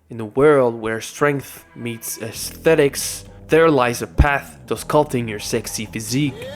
In a world where strength meets aesthetics, there lies a path to sculpting your sexy physique.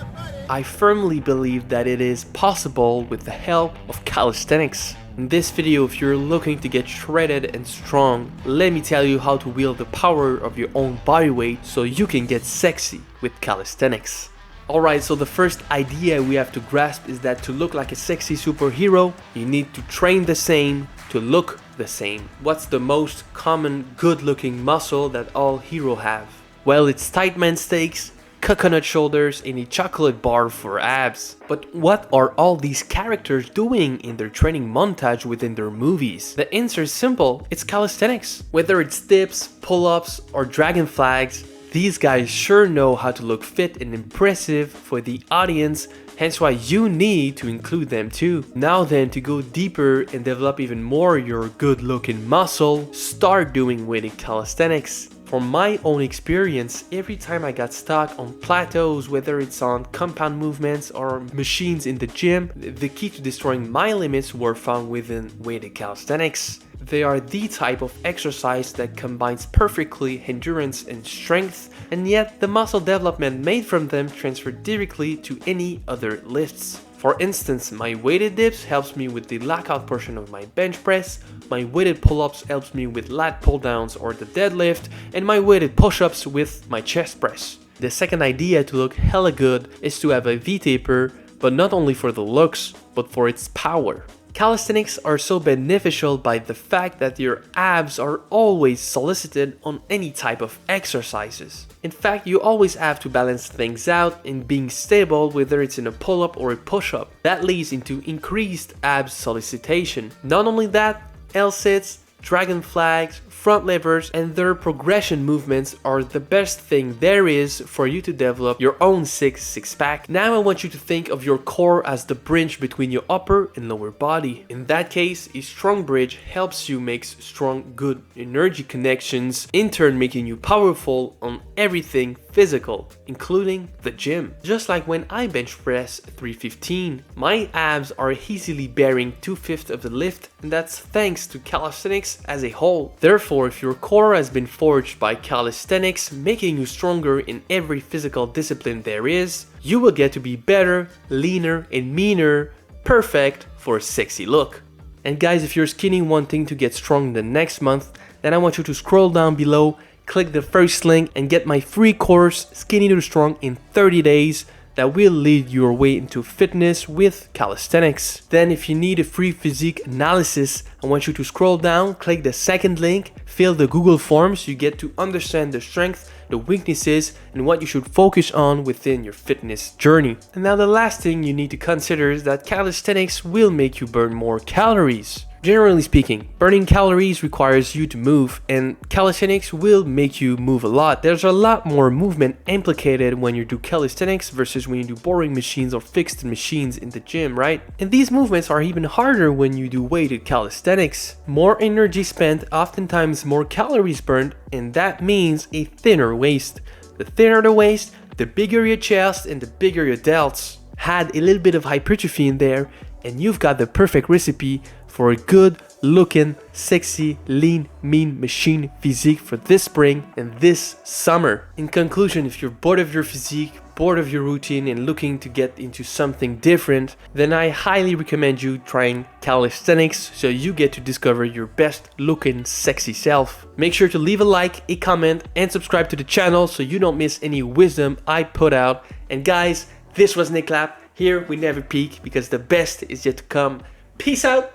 I firmly believe that it is possible with the help of calisthenics. In this video, if you're looking to get shredded and strong, let me tell you how to wield the power of your own body weight so you can get sexy with calisthenics. Alright, so the first idea we have to grasp is that to look like a sexy superhero, you need to train the same to look the same. What's the most common good-looking muscle that all heroes have? Well, it's tight man steaks, coconut shoulders, and a chocolate bar for abs. But what are all these characters doing in their training montage within their movies? The answer is simple, it's calisthenics. Whether it's dips, pull-ups, or dragon flags, these guys sure know how to look fit and impressive for the audience, hence why you need to include them too. Now then, to go deeper and develop even more your good looking muscle, start doing weighted calisthenics. From my own experience, every time I got stuck on plateaus, whether it's on compound movements or machines in the gym, the key to destroying my limits were found within weighted calisthenics. They are the type of exercise that combines perfectly endurance and strength, and yet the muscle development made from them transfer directly to any other lifts. For instance, my weighted dips helps me with the lockout portion of my bench press, my weighted pull-ups helps me with lat pull-downs or the deadlift, and my weighted push-ups with my chest press. The second idea to look hella good is to have a V-taper, but not only for the looks, but for its power. Calisthenics are so beneficial by the fact that your abs are always solicited on any type of exercises. In fact, you always have to balance things out in being stable, whether it's in a pull-up or a push-up. That leads into increased abs solicitation. Not only that, L-sits, dragon flags, front levers, and their progression movements are the best thing there is for you to develop your own six-pack. Now I want you to think of your core as the bridge between your upper and lower body. In that case, a strong bridge helps you make strong, good energy connections, in turn making you powerful on everything physical, including the gym. Just like when I bench press 315, my abs are easily bearing 2/5 of the lift, and that's thanks to calisthenics as a whole. Therefore, if your core has been forged by calisthenics, making you stronger in every physical discipline there is, you will get to be better, leaner, and meaner, perfect for a sexy look. And guys, if you're skinny wanting to get strong the next month, then I want you to scroll down below, click the first link, and get my free course, Skinny to Strong in 30 days, that will lead your way into fitness with calisthenics. Then if you need a free physique analysis, I want you to scroll down, click the second link, fill the Google Forms, you get to understand the strengths, the weaknesses, and what you should focus on within your fitness journey. And now the last thing you need to consider is that calisthenics will make you burn more calories. Generally speaking, burning calories requires you to move, and calisthenics will make you move a lot. There's a lot more movement implicated when you do calisthenics versus when you do boring machines or fixed machines in the gym, right? And these movements are even harder when you do weighted calisthenics. More energy spent, oftentimes more calories burned, and that means a thinner waist. The thinner the waist, the bigger your chest and the bigger your delts. Add a little bit of hypertrophy in there, and you've got the perfect recipe for a good looking, sexy, lean, mean machine physique for this spring and this summer. In conclusion, if you're bored of your physique, bored of your routine and looking to get into something different, then I highly recommend you trying calisthenics so you get to discover your best looking sexy self. Make sure to leave a like, a comment, and subscribe to the channel so you don't miss any wisdom I put out. And guys, this was Nick Clapp. Here we never peak because the best is yet to come. Peace out.